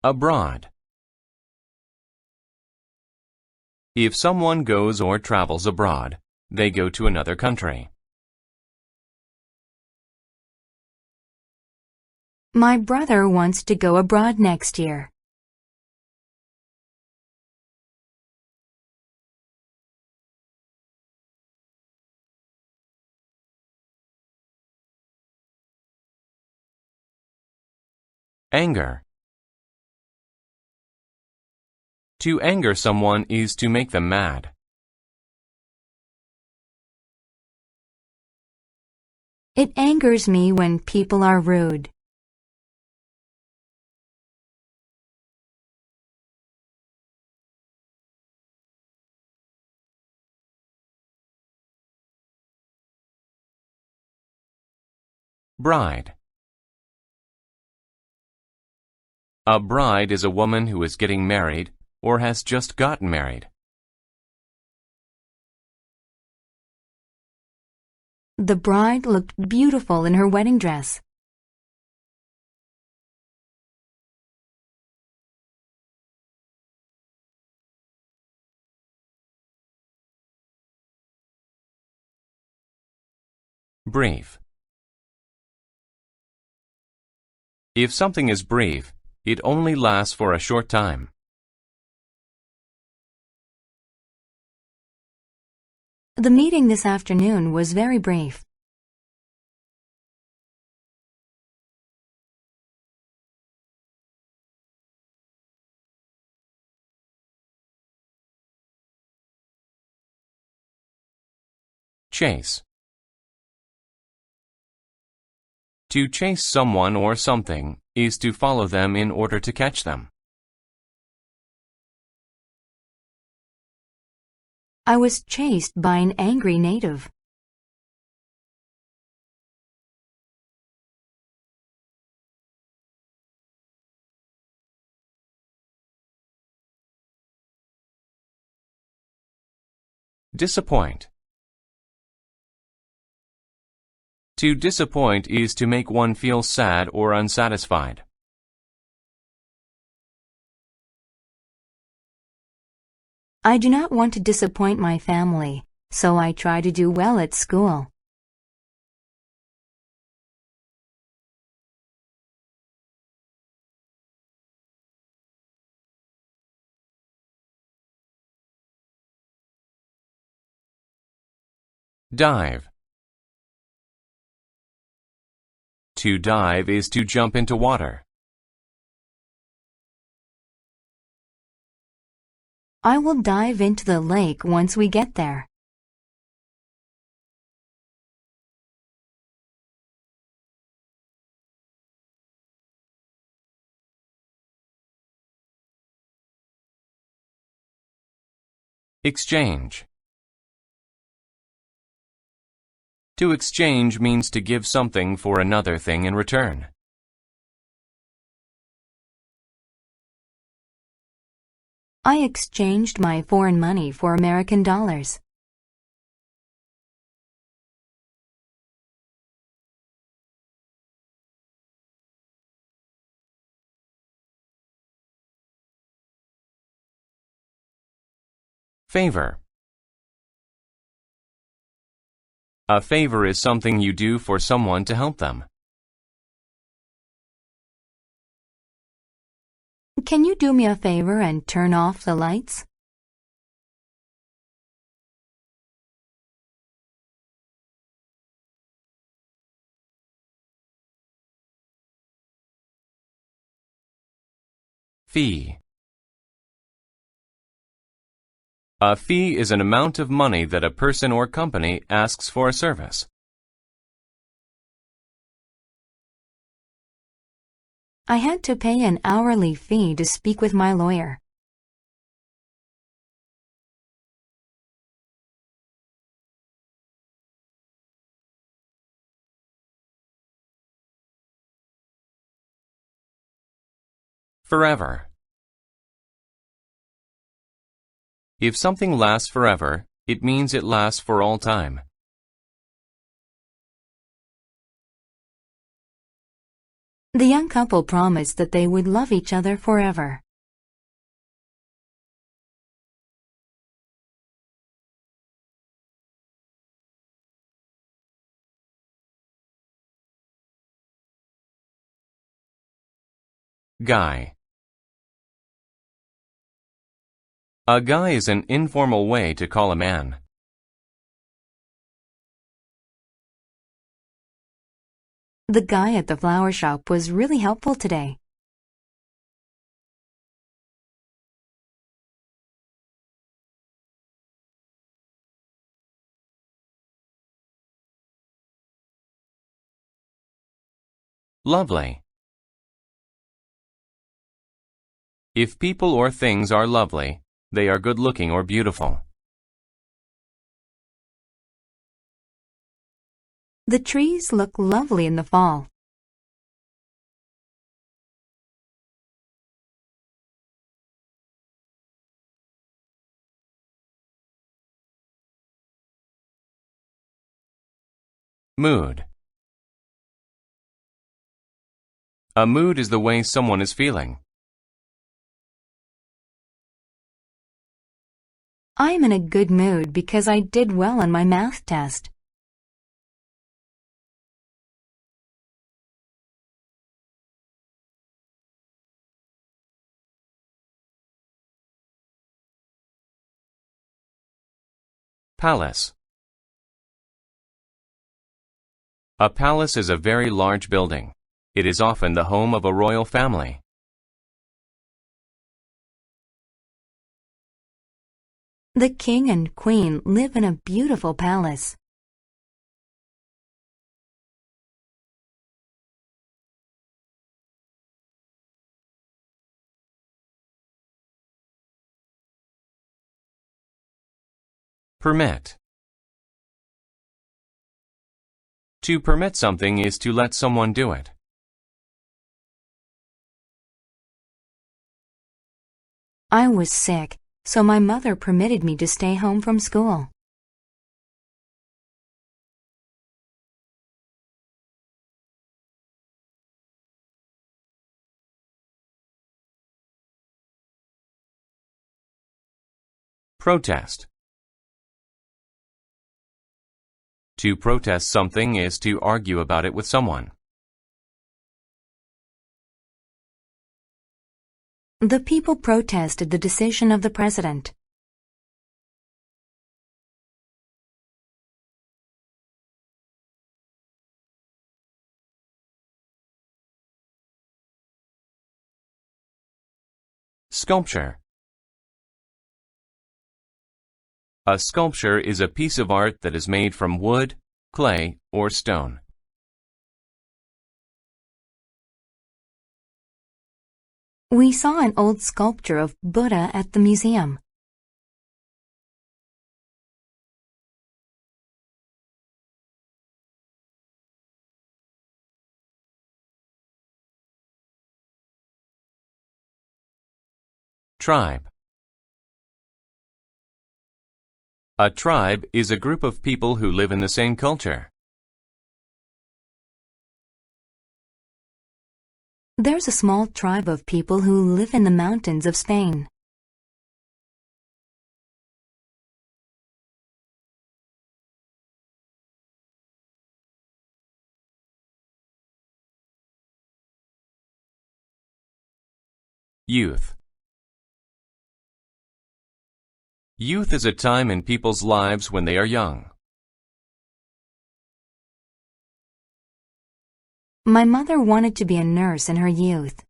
Abroad. If someone goes or travels abroad, they go to another country. My brother wants to go abroad next year. Anger. To anger someone is to make them mad. It angers me when people are rude. Bride. A bride is a woman who is getting married or has just gotten married. The bride looked beautiful in her wedding dress. Brief. If something is brief, it only lasts for a short time. The meeting this afternoon was very brief. Chase. To chase someone or something is to follow them in order to catch them. I was chased by an angry native. Disappoint. To disappoint is to make one feel sad or unsatisfied. I do not want to disappoint my family, so I try to do well at school. Dive. To dive is to jump into water. I will dive into the lake once we get there. Exchange. To exchange means to give something for another thing in return. I exchanged my foreign money for American dollars. Favor. A favor is something you do for someone to help them. Can you do me a favor and turn off the lights? Fee. A fee is an amount of money that a person or company asks for a service. I had to pay an hourly fee to speak with my lawyer. Forever. If something lasts forever, it means it lasts for all time. The young couple promised that they would love each other forever. Guy. A guy is an informal way to call a man. The guy at the flower shop was really helpful today. Lovely. If people or things are lovely, they are good-looking or beautiful. The trees look lovely in the fall. Mood. A mood is the way someone is feeling. I'm in a good mood because I did well on my math test. Palace. A palace is a very large building. It is often the home of a royal family. The king and queen live in a beautiful palace. Permit. To permit something is to let someone do it. I was sick, so my mother permitted me to stay home from school. Protest. To protest something is to argue about it with someone. The people protested the decision of the president. Sculpture. A sculpture is a piece of art that is made from wood, clay, or stone. We saw an old sculpture of Buddha at the museum. Tribe. A tribe is a group of people who live in the same culture. There's a small tribe of people who live in the mountains of Spain. Youth. Youth is a time in people's lives when they are young. My mother wanted to be a nurse in her youth.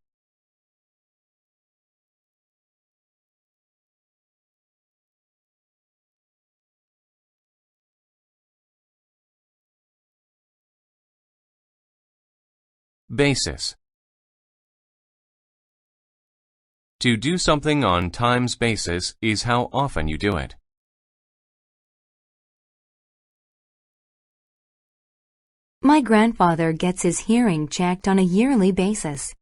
Basis. To do something on time's basis is how often you do it. My grandfather gets his hearing checked on a yearly basis.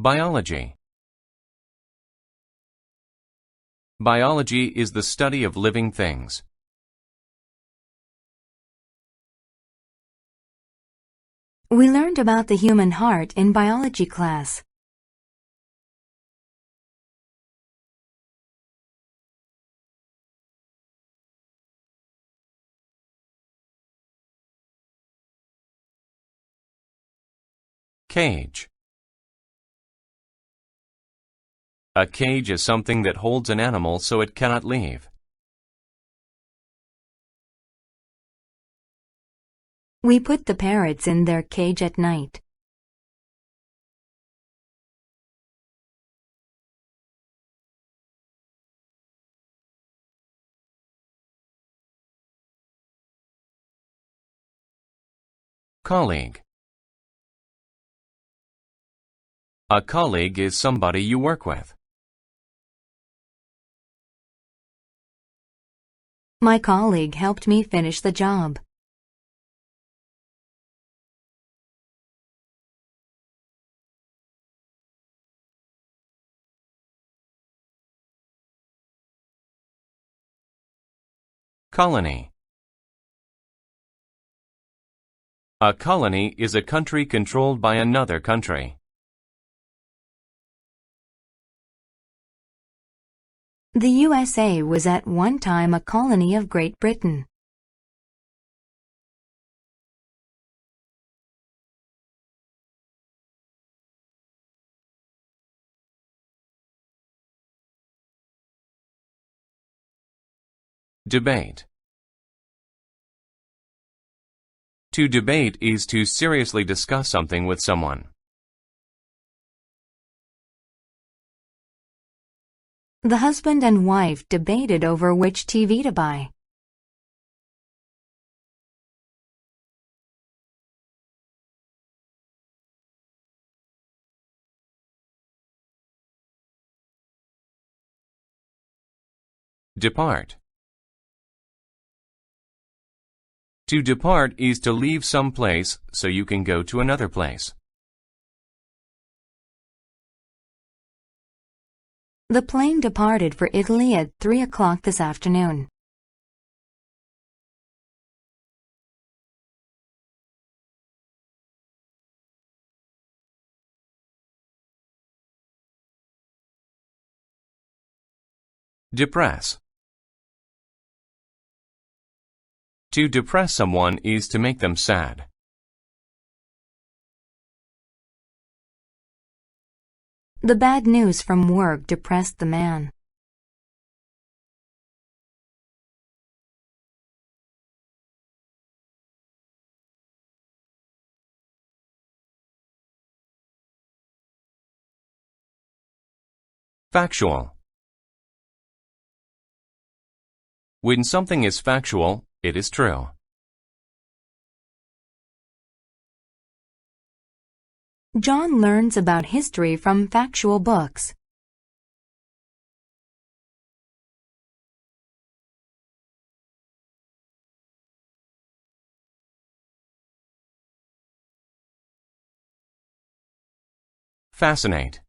Biology. Biology is the study of living things. We learned about the human heart in biology class. Cage. A cage is something that holds an animal so it cannot leave. We put the parrots in their cage at night. Colleague. A colleague is somebody you work with. My colleague helped me finish the job. Colony. A colony is a country controlled by another country. The USA was at one time a colony of Great Britain. Debate. To debate is to seriously discuss something with someone. The husband and wife debated over which TV to buy. Depart. To depart is to leave some place so you can go to another place. The plane departed for Italy at 3 o'clock this afternoon. Depress. To depress someone is to make them sad. The bad news from work depressed the man. Factual. When something is factual, it is true. John learns about history from factual books. Fascinate.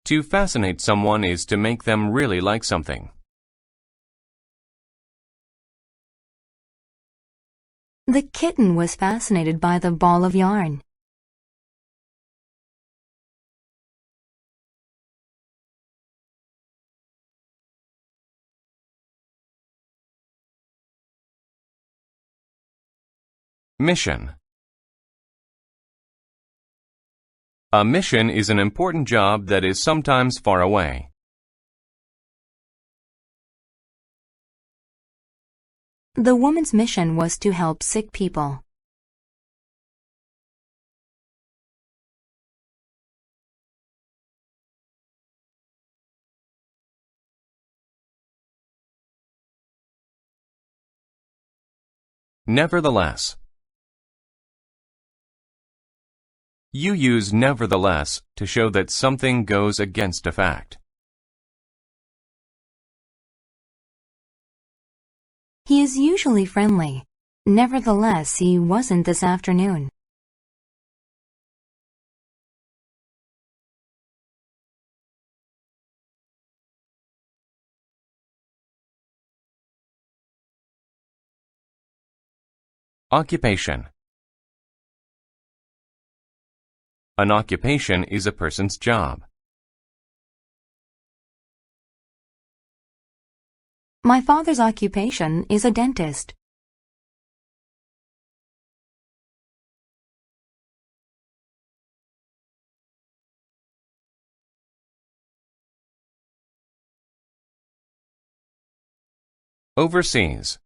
To fascinate someone is to make them really like something. The kitten was fascinated by the ball of yarn. Mission. A mission is an important job that is sometimes far away. The woman's mission was to help sick people. Nevertheless. You use nevertheless to show that something goes against a fact. He is usually friendly. Nevertheless, he wasn't this afternoon. Occupation. An occupation is a person's job. My father's occupation is a dentist. Overseas.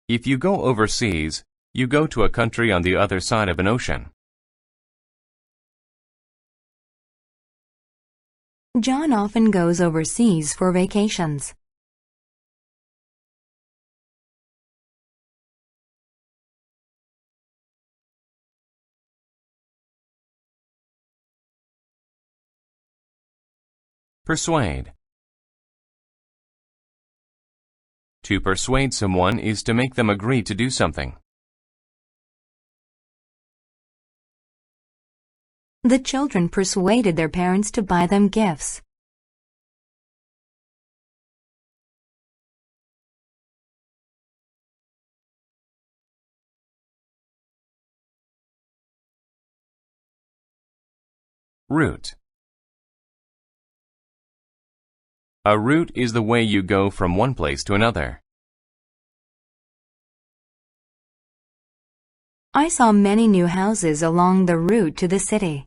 If you go overseas, you go to a country on the other side of an ocean. John often goes overseas for vacations. Persuade. To persuade someone is to make them agree to do something. The children persuaded their parents to buy them gifts. Route. A route is the way you go from one place to another. I saw many new houses along the route to the city.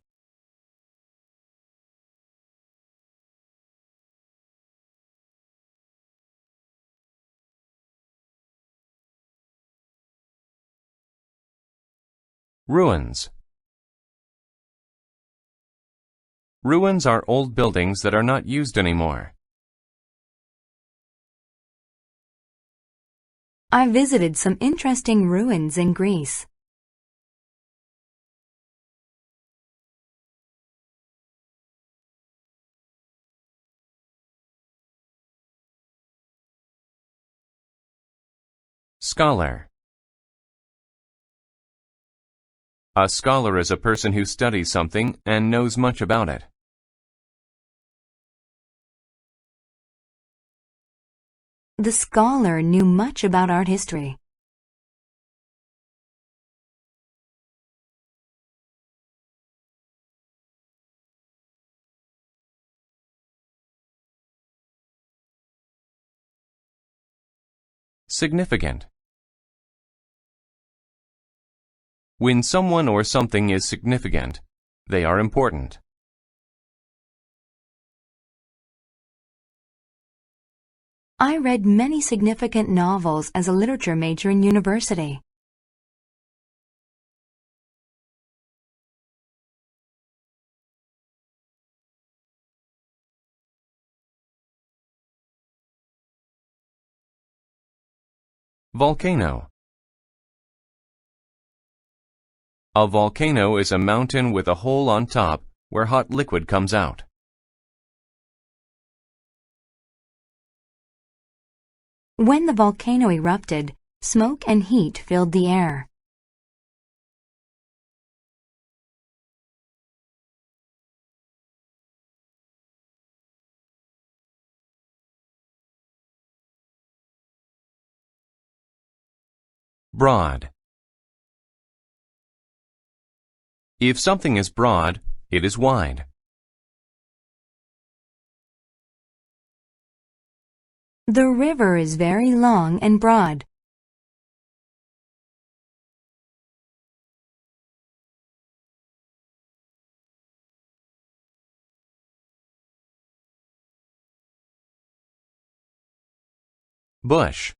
Ruins. Ruins are old buildings that are not used anymore. I visited some interesting ruins in Greece. Scholar. A scholar is a person who studies something and knows much about it. The scholar knew much about art history. Significant. When someone or something is significant, they are important. I read many significant novels as a literature major in university. Volcano. A volcano is a mountain with a hole on top where hot liquid comes out. When the volcano erupted, smoke and heat filled the air. Broad. If something is broad, it is wide. The river is very long and broad. Bush.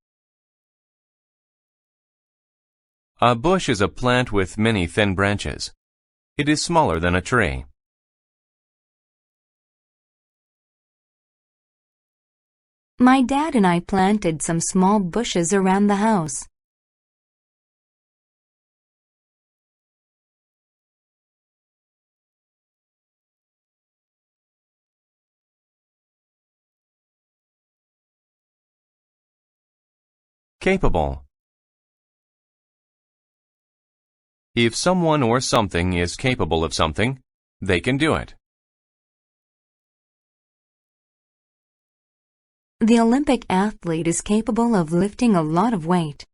A bush is a plant with many thin branches. It is smaller than a tree. My dad and I planted some small bushes around the house. Capable. If someone or something is capable of something, they can do it. The Olympic athlete is capable of lifting a lot of weight.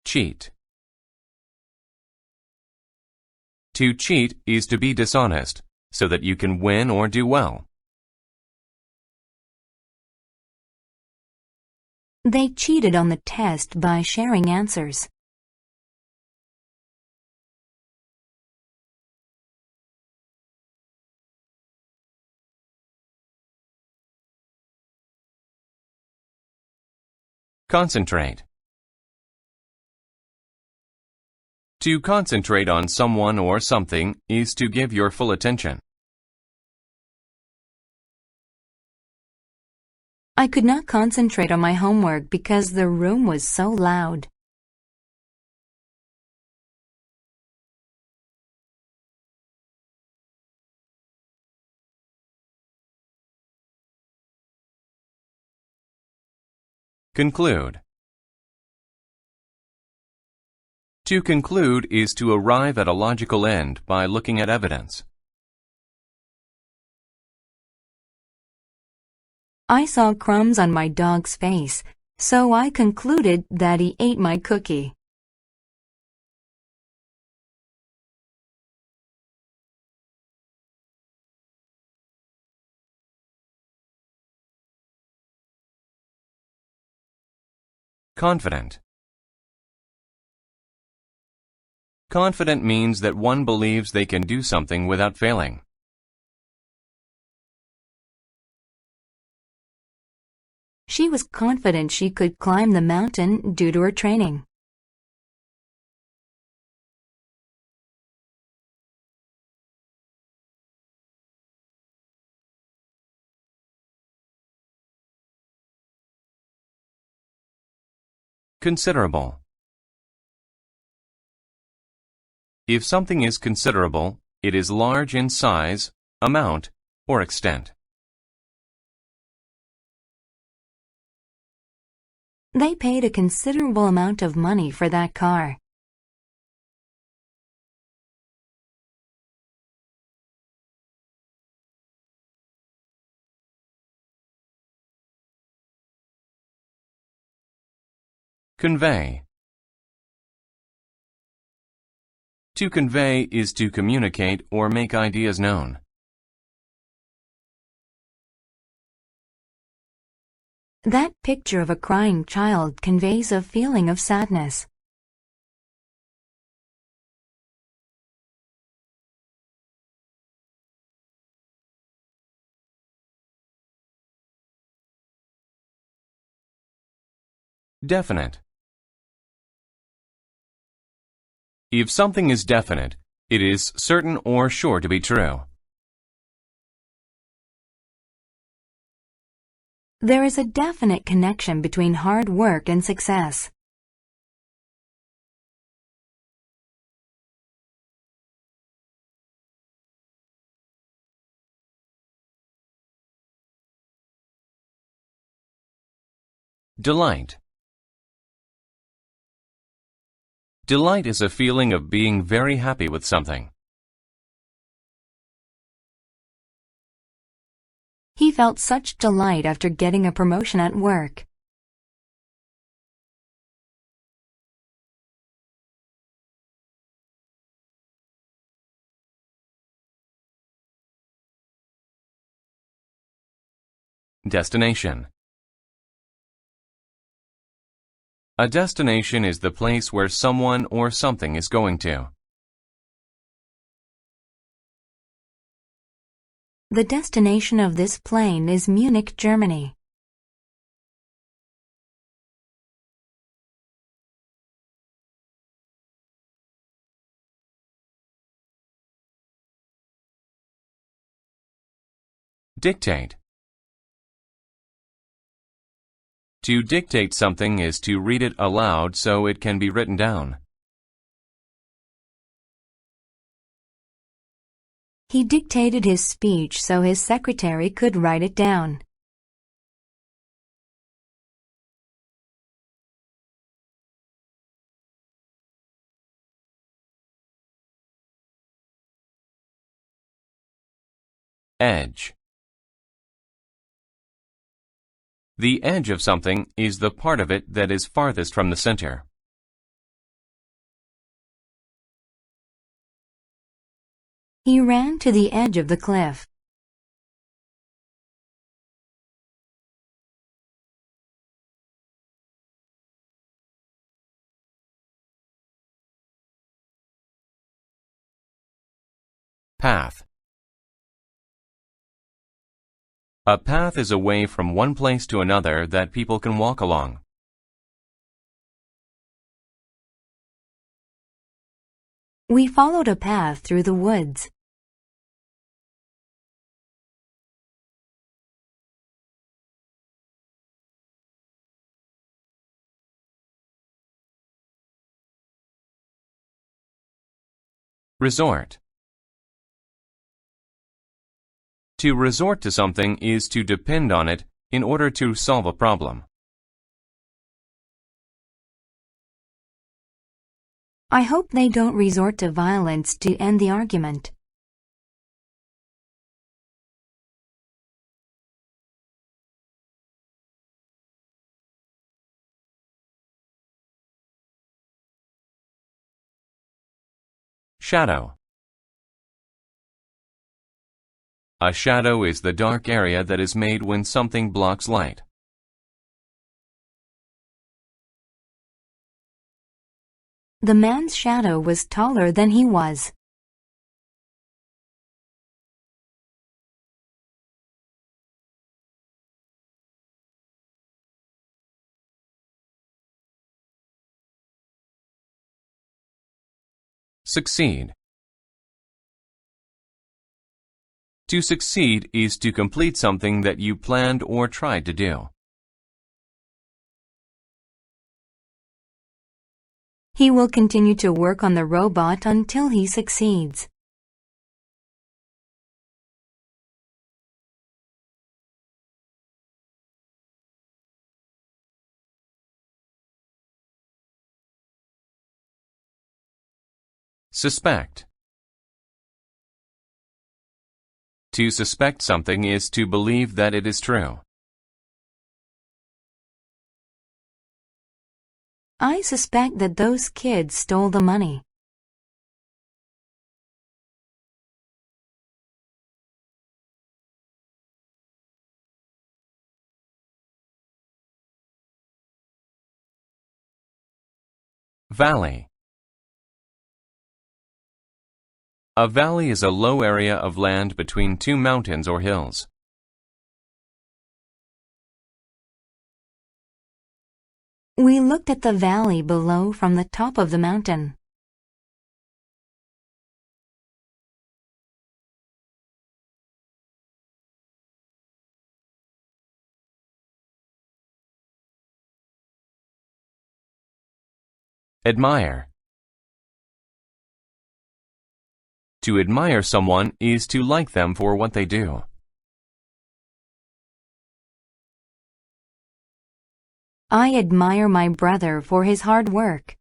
Cheat. To cheat is to be dishonest, so that you can win or do well. They cheated on the test by sharing answers. Concentrate. To concentrate on someone or something is to give your full attention. I could not concentrate on my homework because the room was so loud. Conclude. To conclude is to arrive at a logical end by looking at evidence. I saw crumbs on my dog's face, so I concluded that he ate my cookie. Confident. Confident means that one believes they can do something without failing. She was confident she could climb the mountain due to her training. Considerable. If something is considerable, it is large in size, amount, or extent. They paid a considerable amount of money for that car. Convey. To convey is to communicate or make ideas known. That picture of a crying child conveys a feeling of sadness. Definite. If something is definite, it is certain or sure to be true. There is a definite connection between hard work and success. Delight. Delight is a feeling of being very happy with something. He felt such delight after getting a promotion at work. Destination. A destination is the place where someone or something is going to. The destination of this plane is Munich, Germany. Dictate. To dictate something is to read it aloud so it can be written down. He dictated his speech so his secretary could write it down. Edge. The edge of something is the part of it that is farthest from the center. He ran to the edge of the cliff. Path. A path is a way from one place to another that people can walk along. We followed a path through the woods. Resort. To resort to something is to depend on it in order to solve a problem. I hope they don't resort to violence to end the argument. Shadow. A shadow is the dark area that is made when something blocks light. The man's shadow was taller than he was. Succeed. To succeed is to complete something that you planned or tried to do. He will continue to work on the robot until he succeeds. Suspect. To suspect something is to believe that it is true. I suspect that those kids stole the money. Valley. A valley is a low area of land between two mountains or hills. We looked at the valley below from the top of the mountain. Admire. To admire someone is to like them for what they do. I admire my brother for his hard work.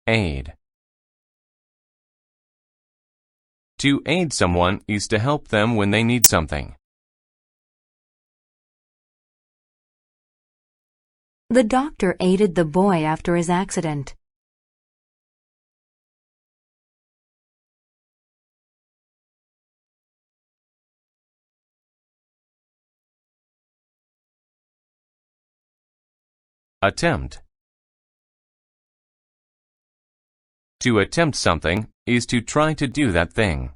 Aid. To aid someone is to help them when they need something. The doctor aided the boy after his accident. Attempt. To attempt something is to try to do that thing.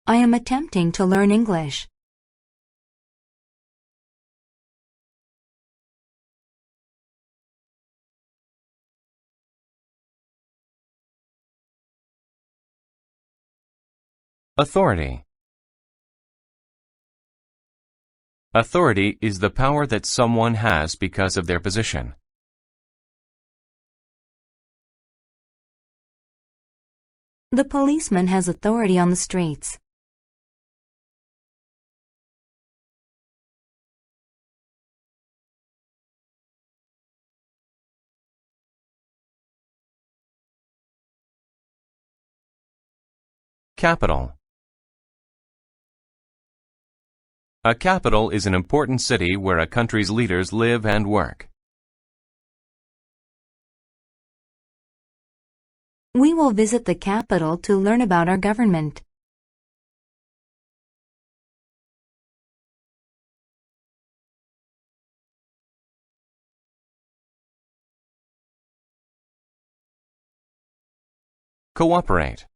I am attempting to learn English. Authority. Authority is the power that someone has because of their position. The policeman has authority on the streets. Capital. A capital is an important city where a country's leaders live and work. We will visit the capital to learn about our government. Cooperate.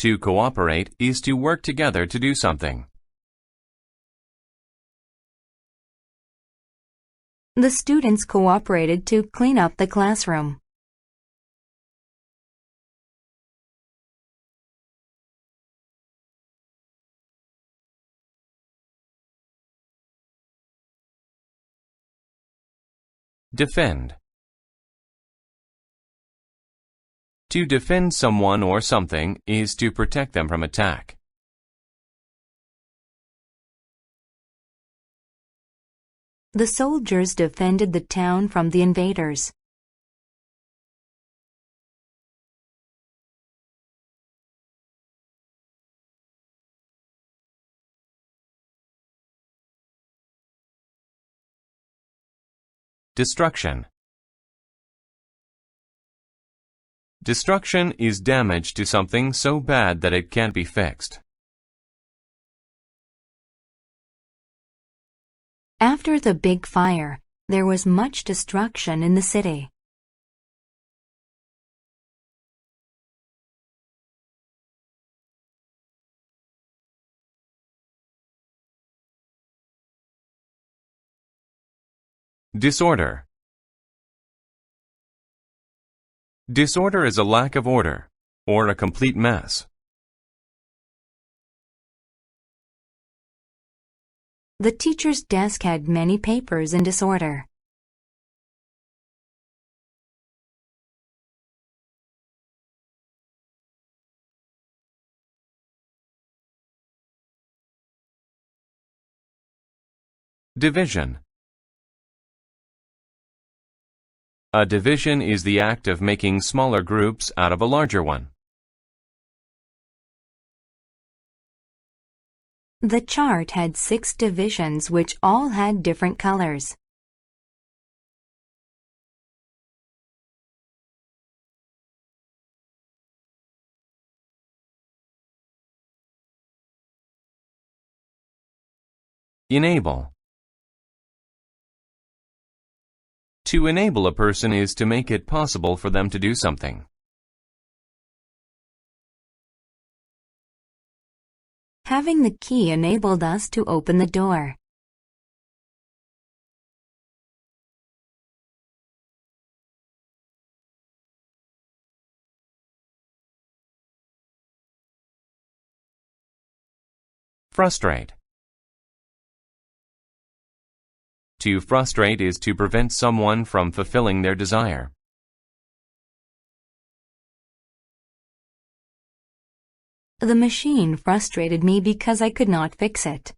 To cooperate is to work together to do something. The students cooperated to clean up the classroom. Defend. To defend someone or something is to protect them from attack. The soldiers defended the town from the invaders. Destruction. Destruction is damage to something so bad that it can't be fixed. After the big fire, there was much destruction in the city. Disorder. Disorder is a lack of order, or a complete mess. The teacher's desk had many papers in disorder. Division. A division is the act of making smaller groups out of a larger one. The chart had 6 divisions which all had different colors. Enable. To enable a person is to make it possible for them to do something. Having the key enabled us to open the door. Frustrate. To frustrate is to prevent someone from fulfilling their desire. The machine frustrated me because I could not fix it.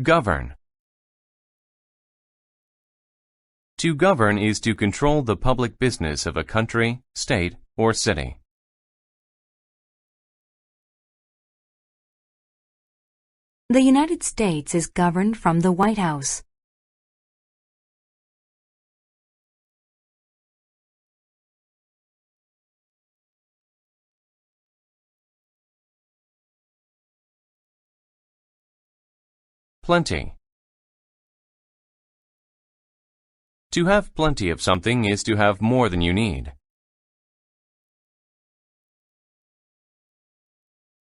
Govern. To govern is to control the public business of a country, state, or city. The United States is governed from the White House. Plenty. To have plenty of something is to have more than you need.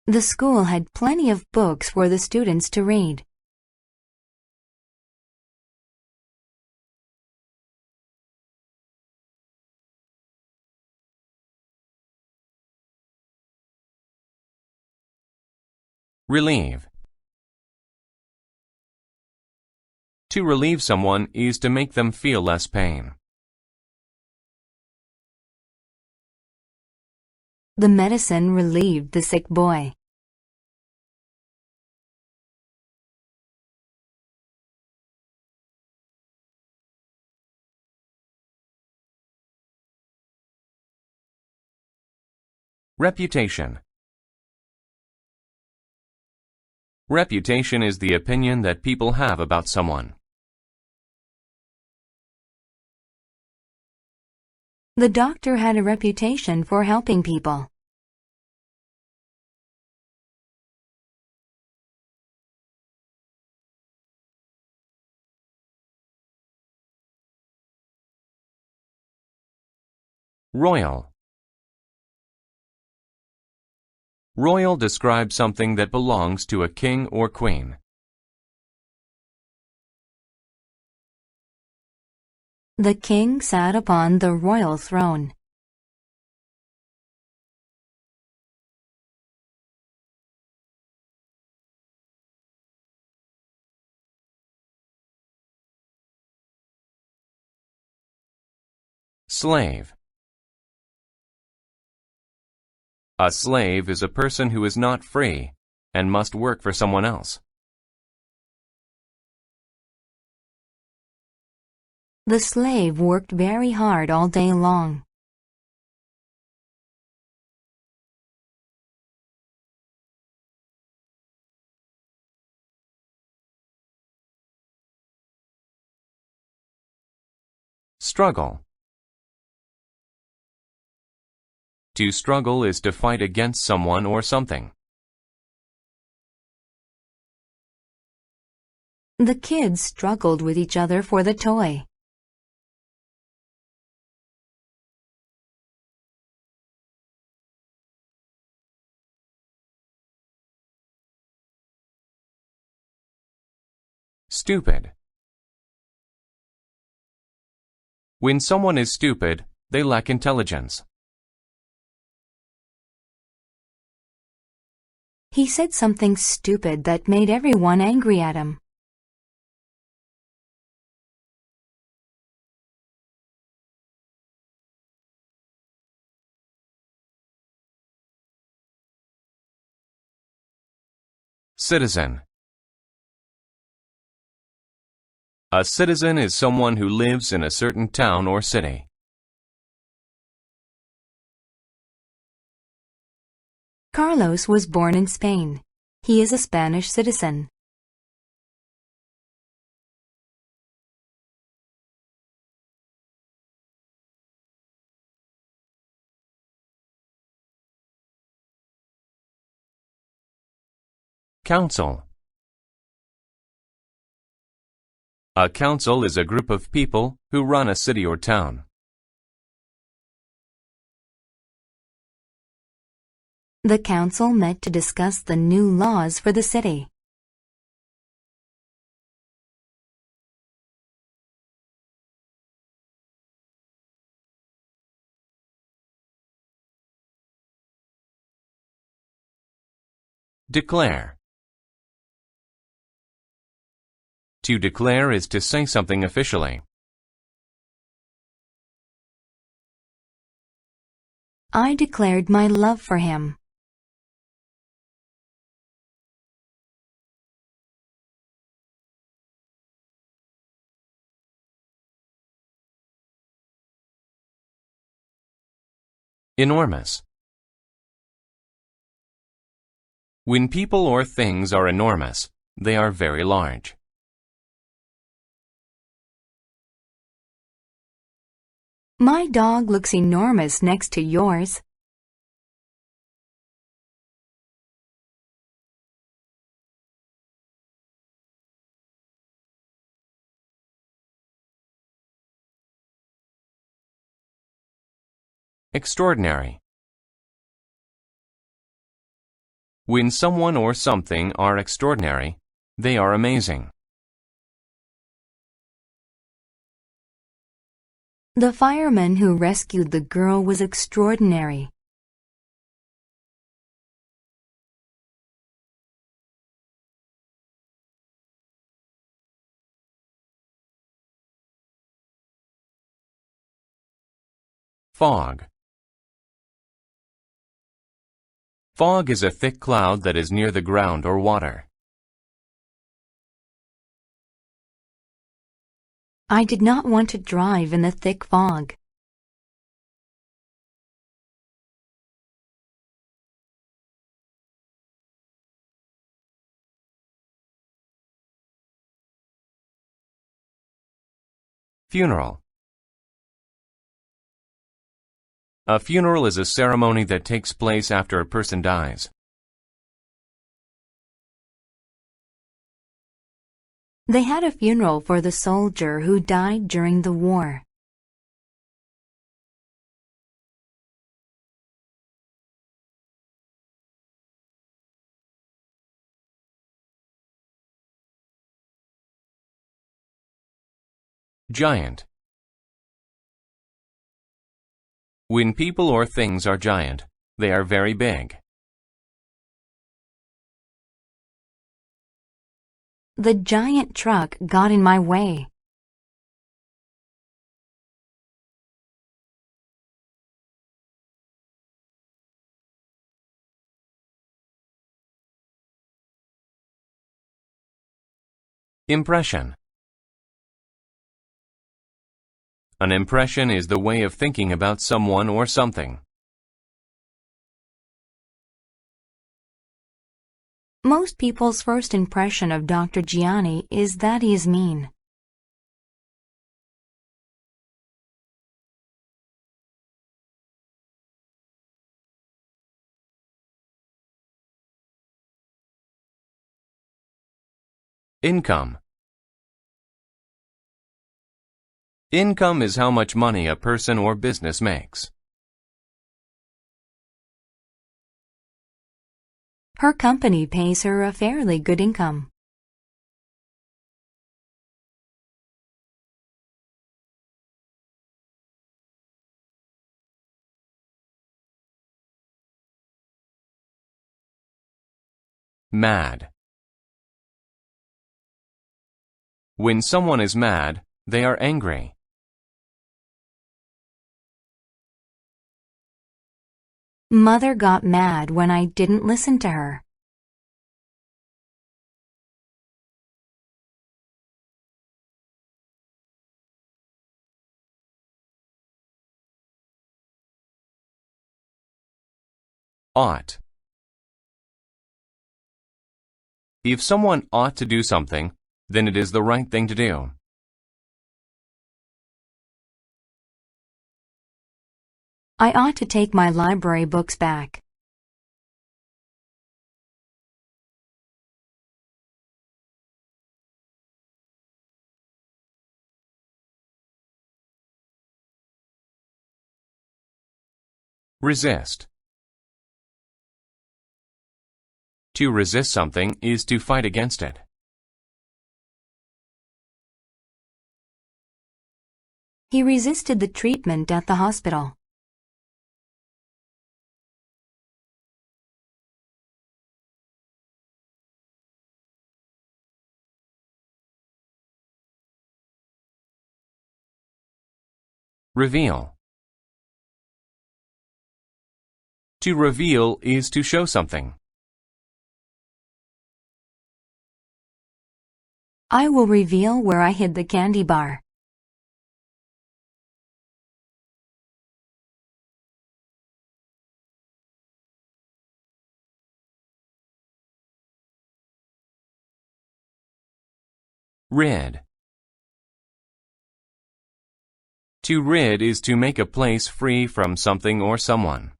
The school had plenty of books for the students to read. Relieve. To relieve someone is to make them feel less pain. The medicine relieved the sick boy. Reputation. Reputation is the opinion that people have about someone. The doctor had a reputation for helping people. Royal. Royal describes something that belongs to a king or queen. The king sat upon the royal throne. Slave. A slave is a person who is not free and must work for someone else. The slave worked very hard all day long. Struggle. To struggle is to fight against someone or something. The kids struggled with each other for the toy. Stupid. When someone is stupid, they lack intelligence. He said something stupid that made everyone angry at him. Citizen. A citizen is someone who lives in a certain town or city. Carlos was born in Spain. He is a Spanish citizen. Council. A council is a group of people who run a city or town. The council met to discuss the new laws for the city. Declare. To declare is to say something officially. I declared my love for him. Enormous. When people or things are enormous, they are very large. My dog looks enormous next to yours. Extraordinary. When someone or something are extraordinary, they are amazing. The fireman who rescued the girl was extraordinary. Fog. Fog is a thick cloud that is near the ground or water. I did not want to drive in the thick fog. Funeral. A funeral is a ceremony that takes place after a person dies. They had a funeral for the soldier who died during the war. Giant. When people or things are giant, they are very big. The giant truck got in my way. Impression. An impression is the way of thinking about someone or something. Most people's first impression of Dr. Gianni is that he is mean. Income. Income is how much money a person or business makes. Her company pays her a fairly good income. Mad. When someone is mad, they are angry. Mother got mad when I didn't listen to her. Ought. If someone ought to do something, then it is the right thing to do. I ought to take my library books back. Resist. To resist something is to fight against it. He resisted the treatment at the hospital. Reveal. To reveal is to show something. I will reveal where I hid the candy bar. Rid. To rid is to make a place free from something or someone.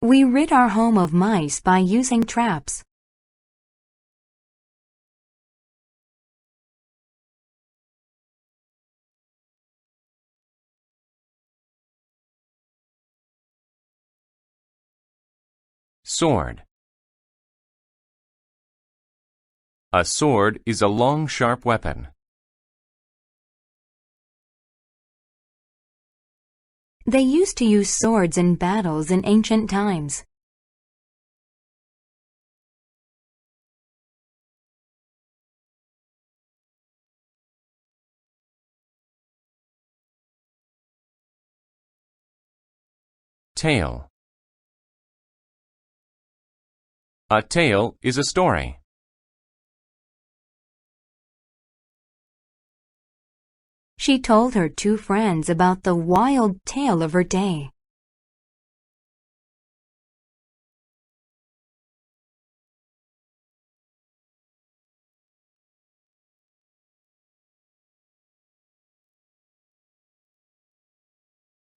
We rid our home of mice by using traps. Sword. A sword is a long, sharp weapon. They used to use swords in battles in ancient times. Tale. A tale is a story. She told her two friends about the wild tale of her day.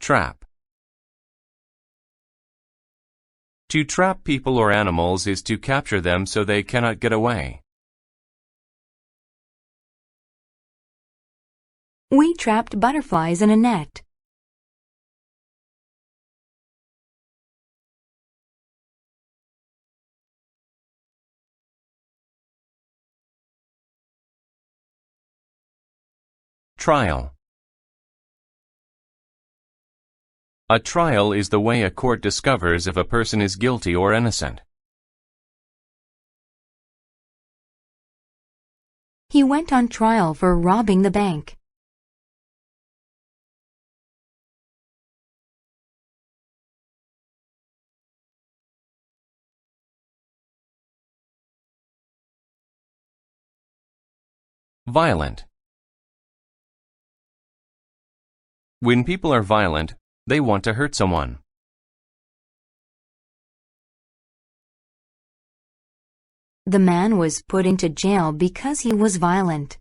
Trap. To trap people or animals is to capture them so they cannot get away. We trapped butterflies in a net. Trial. A trial is the way a court discovers if a person is guilty or innocent. He went on trial for robbing the bank. Violent. When people are violent, they want to hurt someone. The man was put into jail because he was violent.